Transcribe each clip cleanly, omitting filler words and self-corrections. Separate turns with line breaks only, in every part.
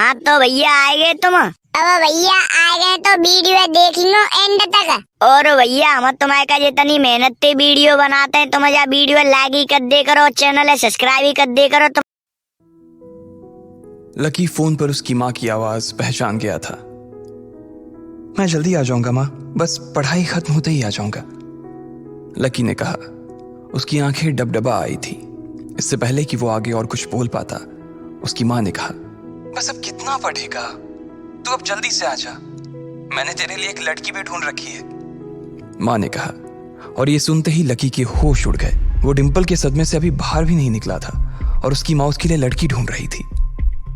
हाँ तो भैया आए गए तुम?
अब भैया आ गए तो वीडियो देख लो एंड तक।
और भैया हम तुम्हारे का जितनी मेहनत से वीडियो बनाते हैं तुम जा वीडियो लाइक ही कर दे करो, चैनल है सब्सक्राइब ही कर दे करो तुम।
लकी फोन पर उसकी माँ की आवाज पहचान गया था। मैं जल्दी आ जाऊंगा माँ, बस पढ़ाई खत्म होते ही आ जाऊंगा, लकी ने कहा। उसकी आंखें डबडबा आई थी। इससे पहले कि वो आगे और कुछ बोल पाता, उसकी माँ ने कहा, बस अब कितना पढ़ेगा, तू अब जल्दी से आ जा, मैंने तेरे लिए एक लड़की भी ढूंढ रखी है, माँ ने कहा। और ये सुनते ही लकी के होश उड़ गए। वो डिंपल के सदमे से अभी बाहर भी नहीं निकला था और उसकी माँ उसके लिए लड़की ढूंढ रही थी।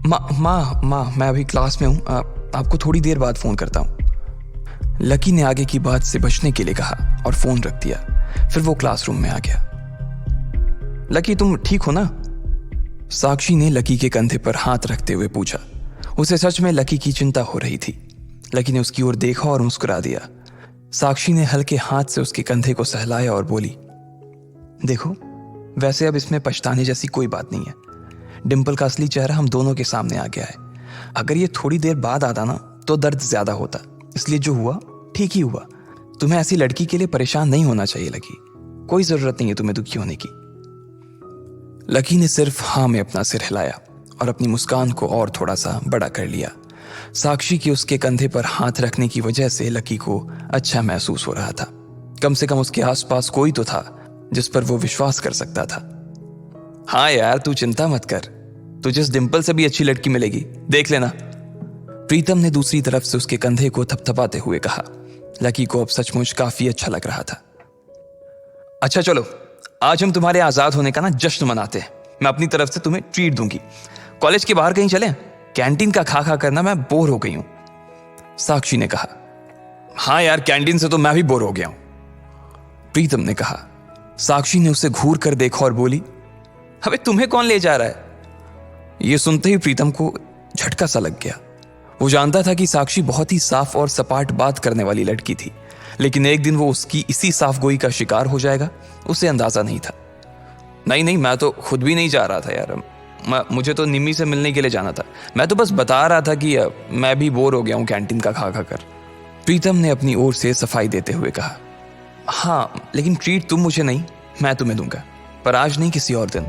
माँ मैं अभी क्लास में हूँ, आपको थोड़ी देर बाद फोन करता हूँ, लकी ने आगे की बात से बचने के लिए कहा और फोन रख दिया। फिर वो क्लासरूम में आ गया। लकी तुम ठीक हो ना? साक्षी ने लकी के कंधे पर हाथ रखते हुए पूछा। उसे सच में लकी की चिंता हो रही थी। लकी ने उसकी ओर देखा और मुस्कुरा दिया। साक्षी ने हल्के हाथ से उसके कंधे को सहलाया और बोली, देखो वैसे अब इसमें पछताने जैसी कोई बात नहीं है। डिंपल का असली चेहरा हम दोनों के सामने आ गया है। अगर ये थोड़ी देर बाद आता ना तो दर्द ज्यादा होता, इसलिए जो हुआ ठीक ही हुआ। तुम्हें ऐसी लड़की के लिए परेशान नहीं होना चाहिए लकी, कोई जरूरत नहीं है तुम्हें दुखी होने की। लकी ने सिर्फ हाँ में अपना सिर हिलाया और अपनी मुस्कान को और थोड़ा सा बड़ा कर लिया। साक्षी के उसके कंधे पर हाथ रखने की वजह से लकी को अच्छा महसूस हो रहा था। कम से कम उसके आसपास कोई तो था जिस पर वो विश्वास कर सकता था। हाँ यार तू चिंता मत कर, तुझे इस डिंपल से भी अच्छी लड़की मिलेगी, देख लेना, प्रीतम ने दूसरी तरफ से उसके कंधे को थपथपाते हुए कहा। लकी को अब सचमुच काफी अच्छा लग रहा था। अच्छा चलो आज हम तुम्हारे आजाद होने का ना जश्न मनाते हैं। मैं अपनी तरफ से तुम्हें ट्रीट दूंगी। कॉलेज के बाहर कहीं चलें? कैंटीन का खा खा करना मैं बोर हो गई हूं, साक्षी ने कहा। हाँ यार कैंटीन से तो मैं भी बोर हो गया हूं, प्रीतम ने कहा। साक्षी ने उसे घूर कर देखा और बोली, अबे तुम्हें कौन ले जा रहा है? यह सुनते ही प्रीतम को झटका सा लग गया। वो जानता था कि साक्षी बहुत ही साफ और सपाट बात करने वाली लड़की थी, लेकिन एक दिन वो उसकी इसी साफ गोई का शिकार हो जाएगा, उसे अंदाजा नहीं था। नहीं मैं तो खुद भी नहीं जा रहा था यार, मुझे तो निम्मी से मिलने के लिए जाना था। मैं तो बस बता रहा था कि मैं भी बोर हो गया हूं कैंटीन का खा खा कर, प्रीतम ने अपनी ओर से सफाई देते हुए कहा। हाँ लेकिन ट्रीट तुम मुझे नहीं, मैं तुम्हें दूंगा, पर आज नहीं किसी और दिन।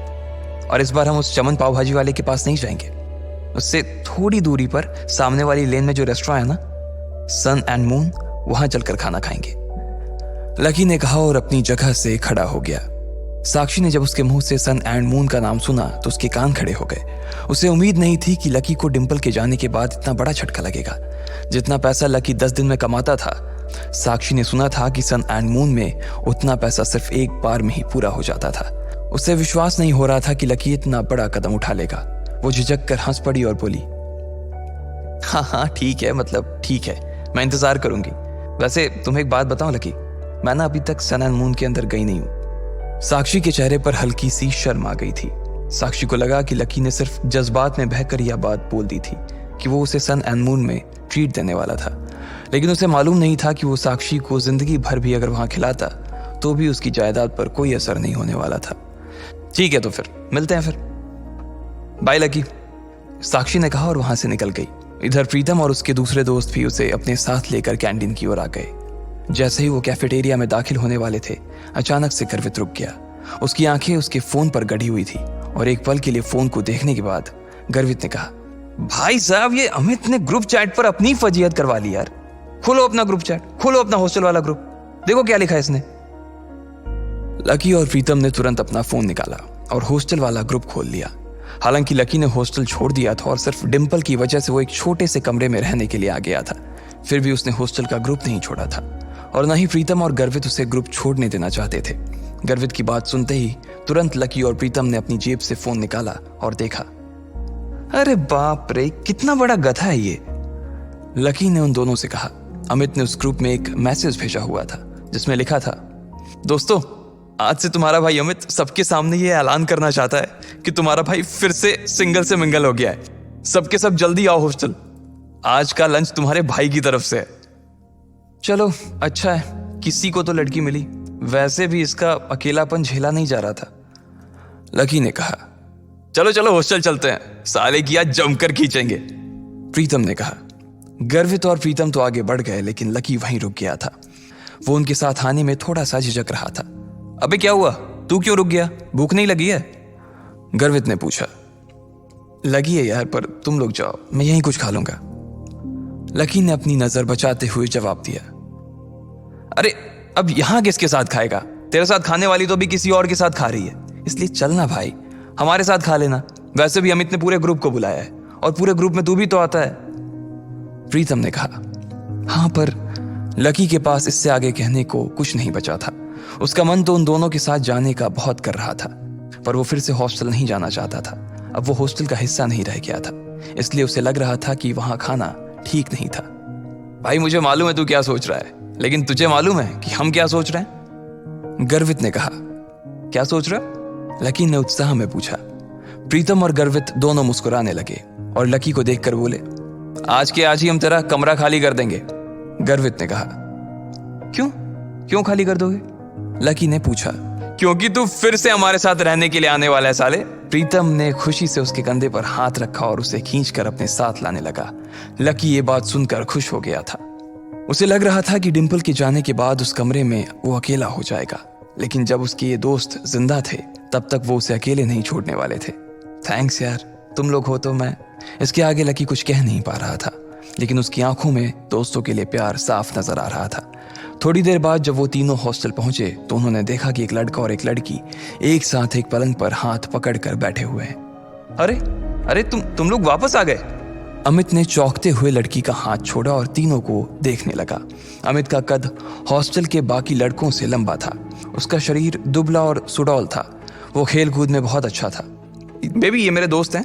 और इस बार हम उस चमन पाव भाजी वाले के पास नहीं जाएंगे, उससे थोड़ी दूरी पर सामने वाली लेन में जो रेस्टोरेंट है ना, सन एंड मून, वहां चलकर खाना खाएंगे, लकी ने कहा और अपनी जगह से खड़ा हो गया। साक्षी ने जब उसके मुंह से सन एंड मून का नाम सुना तो उसके कान खड़े हो गए। उसे उम्मीद नहीं थी कि लकी को डिंपल के जाने के बाद इतना बड़ा झटका लगेगा। जितना पैसा लकी 10 दिन में कमाता था, साक्षी ने सुना था कि सन एंड मून में उतना पैसा सिर्फ एक बार में ही पूरा हो जाता था। उसे विश्वास नहीं हो रहा था कि लकी इतना बड़ा कदम उठा लेगा। वो झिझक कर हंस पड़ी और बोली, हाँ ठीक है, मतलब ठीक है, मैं इंतजार करूंगी। वैसे तुम्हें एक बात बताऊं लकी, मैं ना अभी तक सन एंड मून के अंदर गई नहीं हूं। साक्षी के चेहरे पर हल्की सी शर्म आ गई थी। साक्षी को लगा कि लकी ने सिर्फ जज्बात में बहकर यह बात बोल दी थी कि वो उसे सन एंड मून में ट्रीट देने वाला था, लेकिन उसे मालूम नहीं था कि वो साक्षी को जिंदगी भर भी अगर वहां खिलाता तो भी उसकी जायदाद पर कोई असर नहीं होने वाला था। ठीक है तो फिर मिलते हैं, फिर बाय लकी, साक्षी ने कहा और वहां से निकल गई। इधर प्रीतम और उसके दूसरे दोस्त भी उसे अपने साथ लेकर कैंटीन की ओर आ गए। जैसे ही वो कैफेटेरिया में दाखिल होने वाले थे, अचानक से गर्वित रुक गया। उसकी आंखें उसके फोन पर गड़ी हुई थी और एक पल के लिए फोन को देखने के बाद गर्वित ने कहा, भाई साहब ये अमित ने ग्रुप चैट पर अपनी फजीहत करवा ली यार। खोलो अपना ग्रुप चैट, खोलो अपना हॉस्टल वाला ग्रुप, देखो क्या लिखा है इसने। लकी और प्रीतम ने तुरंत अपना फोन निकाला और हॉस्टल वाला ग्रुप खोल लिया। हालांकि लकी ने हॉस्टल छोड़ दिया था और सिर्फ डिंपल की वजह से वो एक छोटे से कमरे में रहने के लिए आ गया था, फिर भी उसने हॉस्टल का ग्रुप नहीं छोड़ा था और न ही प्रीतम और गर्वित उसे ग्रुप छोड़ने देना चाहते थे। गर्वित की बात सुनते ही तुरंत लकी और प्रीतम ने अपनी जेब से फोन निकाला और देखा। अरे बाप रे, कितना बड़ा गधा है ये, लकी ने उन दोनों से कहा। अमित ने उस ग्रुप में एक मैसेज भेजा हुआ था जिसमें लिखा था, दोस्तों आज से तुम्हारा भाई अमित सबके सामने ये ऐलान करना चाहता है कि तुम्हारा भाई फिर से सिंगल से मिंगल हो गया है। सबके सब जल्दी आओ हॉस्टल, आज का लंच तुम्हारे भाई की तरफ से है। चलो अच्छा है, किसी को तो लड़की मिली, वैसे भी इसका अकेलापन झेला नहीं जा रहा था, लकी ने कहा। चलो चलो हॉस्टल चलते हैं, साले की आज जमकर खींचेंगे, प्रीतम ने कहा। गर्वित और प्रीतम तो आगे बढ़ गए, लेकिन लकी वहीं रुक गया था। वो उनके साथ आने में थोड़ा सा झिझक रहा था। अबे क्या हुआ, तू क्यों रुक गया, भूख नहीं लगी है? गर्वित ने पूछा। लगी है यार, पर तुम लोग जाओ, मैं यहीं कुछ खा लूंगा। लकी ने अपनी नजर बचाते हुए जवाब दिया। अरे अब यहां किसके साथ खाएगा? तेरे साथ खाने वाली तो भी किसी और के साथ खा रही है, इसलिए चलना भाई, हमारे साथ खा लेना। वैसे भी अमित ने पूरे ग्रुप को बुलाया है, और पूरे ग्रुप में तू भी तो आता है। प्रीतम ने कहा। हाँ, पर लकी के पास इससे आगे कहने को कुछ नहीं बचा था। उसका मन तो उन दोनों के साथ जाने का बहुत कर रहा था, पर वो फिर से हॉस्टल नहीं जाना चाहता था। अब वो हॉस्टल का हिस्सा नहीं रह गया था, इसलिए उसे लग रहा था कि वहां खाना ठीक नहीं था। भाई मुझे मालूम है तू क्या सोच रहा है, लेकिन तुझे मालूम है कि हम क्या सोच रहे हैं? गर्वित ने कहा। क्या सोच रहा? लकी ने उत्साह में पूछा। प्रीतम और गर्वित दोनों मुस्कुराने लगे और लकी को देखकर बोले, आज के आज ही हम तेरा कमरा खाली कर देंगे। गर्वित ने कहा। क्यों खाली कर दोगे? लकी ने पूछा। क्योंकि तू फिर से हमारे साथ रहने के लिए आने वाला है साले। प्रीतम ने खुशी से उसके कंधे पर हाथ रखा और उसे खींचकर अपने साथ लाने लगा। लकी ये बात सुनकर खुश हो गया था। उसे लग रहा था कि डिंपल के जाने के बाद उस कमरे में वो अकेला हो जाएगा, लेकिन जब उसके ये दोस्त जिंदा थे तब तक वो उसे अकेले नहीं छोड़ने वाले थे। थैंक्स यार, तुम लोग हो तो मैं। इसके आगे लकी कुछ कह नहीं पा रहा था, लेकिन उसकी आंखों में दोस्तों के लिए प्यार साफ नजर आ रहा था। थोड़ी देर बाद जब वो तीनों हॉस्टल पहुंचे तो उन्होंने देखा कि एक लड़का और एक लड़की एक साथ एक पलंग पर हाथ पकड़कर बैठे हुए हैं। अरे तुम लोग वापस आ गए? अमित ने चौंकते हुए लड़की का हाथ छोड़ा और तीनों को देखने लगा। अमित का कद हॉस्टल के बाकी लड़कों से लंबा था। उसका शरीर दुबला और सुडौल था। वो खेल कूद में बहुत अच्छा था। बेबी ये मेरे दोस्त हैं।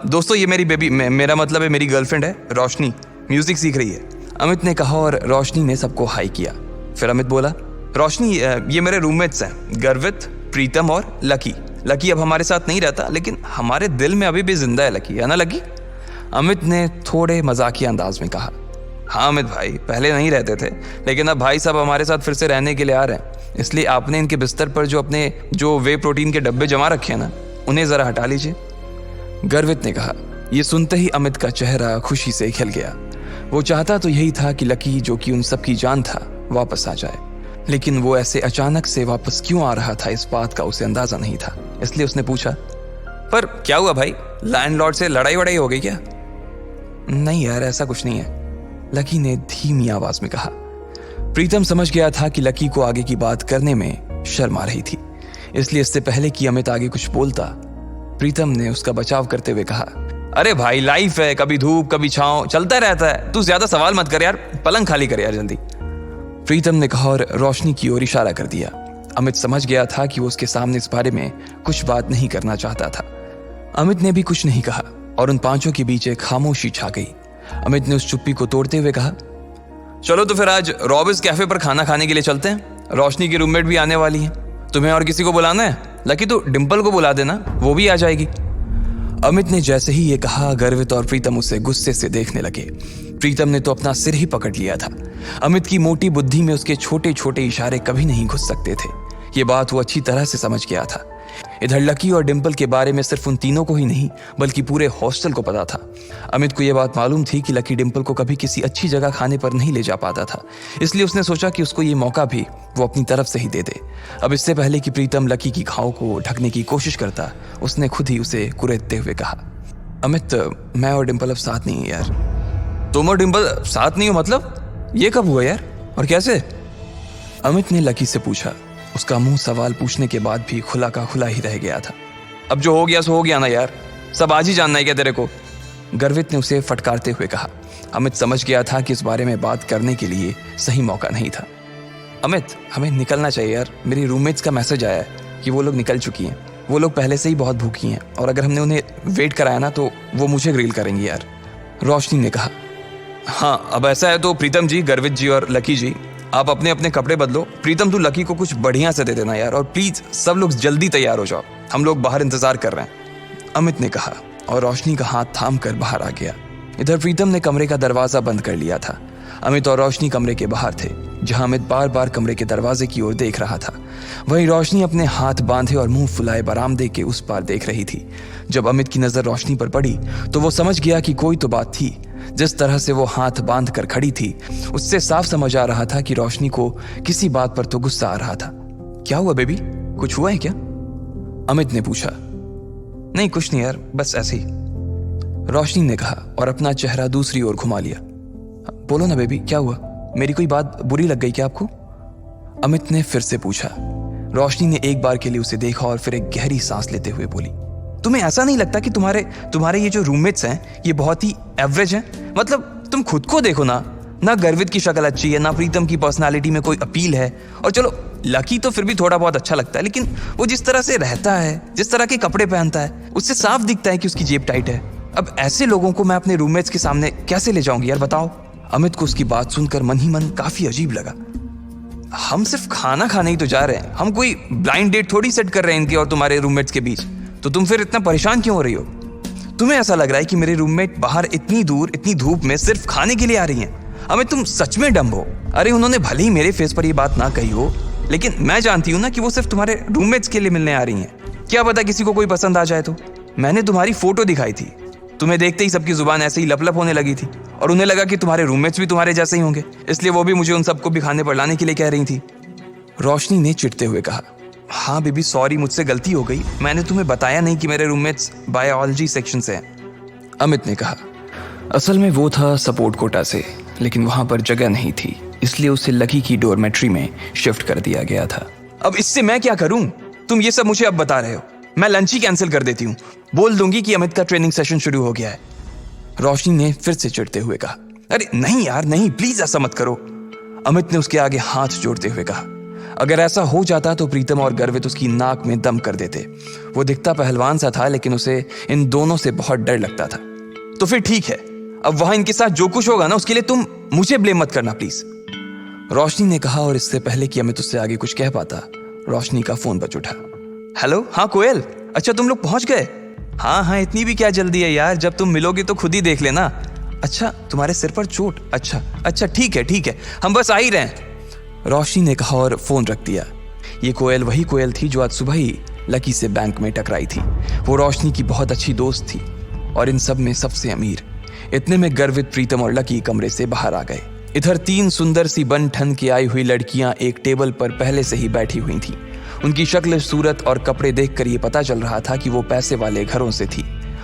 दोस्तों ये मेरी बेबी, मेरा मतलब है मेरी गर्लफ्रेंड है रोशनी, म्यूजिक सीख रही है। अमित ने कहा और रोशनी ने सबको हाई किया। फिर अमित बोला, रोशनी ये मेरे रूममेट्स हैं, गर्वित, प्रीतम और लकी। लकी अब हमारे साथ नहीं रहता, लेकिन हमारे दिल में अभी भी जिंदा है लकी, है ना लकी? अमित ने थोड़े मजाकिया अंदाज में कहा। हाँ अमित भाई, पहले नहीं रहते थे, लेकिन अब भाई साहब हमारे साथ फिर से रहने के लिए आ रहे हैं, इसलिए आपने इनके बिस्तर पर जो वे प्रोटीन के डब्बे जमा रखे हैं ना, उन्हें जरा हटा लीजिए। गर्वित ने कहा। यह सुनते ही अमित का चेहरा खुशी से खिल गया। वो चाहता तो यही था कि लकी, जो कि उन सब की जान था, वापस आ जाए, लेकिन वो ऐसे अचानक से वापस क्यों आ रहा था इस बात का उसे अंदाजा नहीं था। इसलिए उसने पूछा, पर क्या हुआ भाई, लैंडलॉर्ड से लड़ाई वड़ाई हो गई क्या? नहीं यार, ऐसा कुछ नहीं है, लकी ने धीमी आवाज में कहा। प्रीतम समझ गया था कि लकी को आगे की बात करने में शर्म आ रही थी, इसलिए इससे पहले कि अमित आगे कुछ बोलता, प्रीतम ने उसका बचाव करते हुए कहा, अरे भाई लाइफ है, कभी धूप कभी छांव, चलता रहता है, तू ज्यादा सवाल मत कर यार, पलंग खाली कर यार जल्दी। प्रीतम ने कहा और रोशनी की ओर इशारा कर दिया। अमित समझ गया था कि वो उसके सामने इस बारे में कुछ बात नहीं करना चाहता था। अमित ने भी कुछ नहीं कहा और उन पांचों के बीच एक खामोशी छा गई। अमित ने उस चुप्पी को तोड़ते हुए कहा, चलो तो फिर आज रॉबिन्स कैफे पर खाना खाने के लिए चलते हैं। रोशनी की रूममेट भी आने वाली है, तुम्हें और किसी को बुलाना है? लकी तो डिंपल को बुला देना, वो भी आ जाएगी। अमित ने जैसे ही ये कहा, गर्वित और प्रीतम उसे गुस्से से देखने लगे। प्रीतम ने तो अपना सिर ही पकड़ लिया था। अमित की मोटी बुद्धि में उसके छोटे छोटे इशारे कभी नहीं घुस सकते थे। ये बात वो अच्छी तरह से समझ गया था। इधर लकी और डिंपल के बारे में सिर्फ उन तीनों को ही नहीं, बल्कि पूरे हॉस्टल को पता था। अमित को यह बात मालूम थी कि लकी डिंपल को कभी किसी अच्छी जगह खाने पर नहीं ले जा पाता था, इसलिए उसने सोचा कि उसको ये मौका भी वो अपनी तरफ से ही दे दे। अब इससे पहले कि प्रीतम लकी की घाव को ढकने की कोशिश करता, उसने खुद ही उसे कुरेदते हुए कहा, अमित मैं और डिंपल अब साथ नहीं है यार। तुम और डिंपल साथ नहीं हो मतलब? ये कब हुआ यार, और कैसे? अमित ने लकी से पूछा। उसका मुंह सवाल पूछने के बाद भी खुला का खुला ही रह गया था। अब जो हो गया सो हो गया ना यार, सब आज ही जानना है क्या तेरे को? गर्वित ने उसे फटकारते हुए कहा। अमित समझ गया था कि इस बारे में बात करने के लिए सही मौका नहीं था। अमित हमें निकलना चाहिए यार, मेरी रूममेट्स का मैसेज आया है कि वो लोग निकल चुकी हैं। वो लोग पहले से ही बहुत भूखी हैं और अगर हमने उन्हें वेट कराया ना तो वो मुझे ग्रिल करेंगी यार। रोशनी ने कहा। हाँ अब ऐसा है तो प्रीतम जी, गर्वित जी और लकी जी, आप अपने अपने कपड़े बदलो। प्रीतम तू लकी को कुछ बढ़िया से दे देना यार, और प्लीज सब लोग जल्दी तैयार हो जाओ, हम लोग बाहर इंतजार कर रहे हैं, अमित ने कहा और रोशनी का हाथ थाम कर बाहर आ गया। इधर प्रीतम ने कमरे का दरवाजा बंद कर लिया था। अमित और रोशनी कमरे के बाहर थे, जहां अमित बार बार कमरे के दरवाजे की ओर देख रहा था। वहीं रोशनी अपने हाथ बांधे और मुंह फुलाए बरामदे के उस पार देख रही थी। जब अमित की नजर रोशनी पर पड़ी तो वो समझ गया कि कोई तो बात थी, जिस तरह से वो हाथ बांध कर खड़ी थी उससे साफ समझ आ रहा था कि रोशनी को किसी बात पर तो गुस्सा आ रहा था। क्या हुआ बेबी, कुछ हुआ है क्या? अमित ने पूछा। नहीं कुछ नहीं यार, बस ऐसे ही, रोशनी ने कहा और अपना चेहरा दूसरी ओर घुमा लिया। बोलो ना बेबी, क्या हुआ? मेरी कोई बात बुरी लग गई क्या आपको? अमित ने फिर से पूछा। रोशनी ने एक बार के लिए उसे देखा और फिर एक गहरी सांस लेते हुए बोली, तुम्हें ऐसा नहीं लगता कि तुम्हारे ये जो रूममेट्स हैं ये बहुत ही एवरेज हैं? मतलब तुम खुद को देखो ना गर्वित की शक्ल अच्छी है, ना प्रीतम की पर्सनालिटी में कोई अपील है, और चलो लकी तो फिर भी थोड़ा बहुत अच्छा लगता है, लेकिन वो जिस तरह से रहता है, जिस तरह के कपड़े पहनता है, उससे साफ दिखता है कि उसकी जेब टाइट है। अब ऐसे लोगों को मैं अपने रूममेट्स के सामने कैसे ले जाऊंगी यार, बताओ? अमित को उसकी बात सुनकर मन ही मन काफी अजीब लगा। हम सिर्फ खाना खाने ही तो जा रहे हैं, हम कोई ब्लाइंड डेट थोड़ी सेट कर रहे हैं इनके और तुम्हारे रूममेट्स के बीच, तो तुम फिर इतना परेशान क्यों हो रही हो? तुम्हें ऐसा लग रहा है कि मेरे रूममेट बाहर इतनी दूर इतनी धूप में सिर्फ खाने के लिए आ रही हैं? अमित तुम सच में डम्ब हो। अरे उन्होंने भले ही मेरे फेस पर ये बात ना कही हो, लेकिन मैं जानती हूँ ना कि वो सिर्फ तुम्हारे रूममेट्स के लिए मिलने आ रही हैं। क्या पता किसी को कोई पसंद आ जाए तो। मैंने तुम्हारी फोटो दिखाई थी, तुम्हें देखते ही सबकी जुबान ऐसे ही लप होने लगी थी और उन्हें लगा कि तुम्हारे रूममेट्स भी तुम्हारे जैसे ही होंगे, इसलिए वो भी मुझे उन सबको भी खाने पर लाने के लिए कह रही थी। रोशनी ने चिढ़ते हुए कहा, हाँ बेबी सॉरी, मुझसे गलती हो गई, मैंने तुम्हें बताया नहीं कि मेरे रूममेट्स बायोलॉजी सेक्शन से हैं। अमित ने कहा, असल में वो था सपोर्ट कोटा से, लेकिन वहां पर जगह नहीं थी, इसलिए उसे लकी की डोरमेट्री में शिफ्ट कर दिया गया था। अब इससे मैं क्या करूं? तुम ये सब मुझे अब बता रहे हो? मैं लंच ही कैंसिल कर देती हूँ, बोल दूंगी कि अमित का ट्रेनिंग सेशन शुरू हो गया है। रोशनी ने फिर से चिढ़ते हुए कहा, अरे नहीं यार नहीं, प्लीज ऐसा मत करो। अमित ने उसके आगे हाथ जोड़ते हुए कहा, अगर ऐसा हो जाता तो प्रीतम और गर्वित उसकी नाक में दम कर देते। वो दिखता पहलवान सा था, लेकिन उसे इन दोनों से बहुत डर लगता था। तो फिर ठीक है, अब वहां इनके साथ जो कुछ होगा ना उसके लिए तुम मुझे ब्लेम मत करना प्लीज, रोशनी ने कहा। और इससे पहले कि अमित उससे आगे कुछ कह पाता, रोशनी का फोन बज उठा। हेलो, हाँ कोयल, अच्छा तुम लोग पहुंच गए? हाँ इतनी भी क्या जल्दी है यार, जब तुम मिलोगे तो खुद ही देख लेना। अच्छा तुम्हारे सिर पर चोट? अच्छा ठीक है, हम बस आ ही रहे हैं, रोशनी ने कहा और फोन रख दिया। ये कोयल वही कोयल थी जो आज सुबह ही लकी से बैंक में टकराई थी। वो रोशनी की बहुत अच्छी दोस्त थी और इन सब में सबसे अमीर। इतने में गर्वित, प्रीतम और लकी कमरे से बाहर आ गए। इधर 3 सुंदर सी बन ठन के आई हुई लड़कियां एक टेबल पर पहले से ही बैठी हुई थीं। उनकी शक्ल, सूरत और कपड़े देखकर ये पता चल रहा था कि वो पैसे वाले घरों से थी।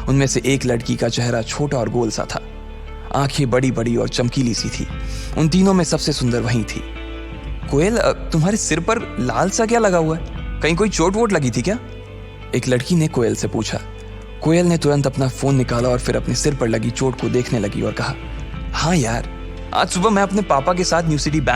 उनमें से एक लड़की का चेहरा छोटा और गोल सा था, आंखें बड़ी बड़ी और चमकीली सी थी। उन तीनों में सबसे सुंदर वही थी। कोयल, तुम्हारे सिर पर लाल सा क्या लगा हुआ है? कहीं कोई चोट वोट लगी थी क्या? एक लड़की ने कोयल से पूछा। कोयल ने तुरंत अपना फोन निकाला और फिर अपने सिर पर लगी चोट को देखने लगी और कहा, हाँ यार, आज सुबह मैं अपने पापा के साथ न्यू सिटी बैंक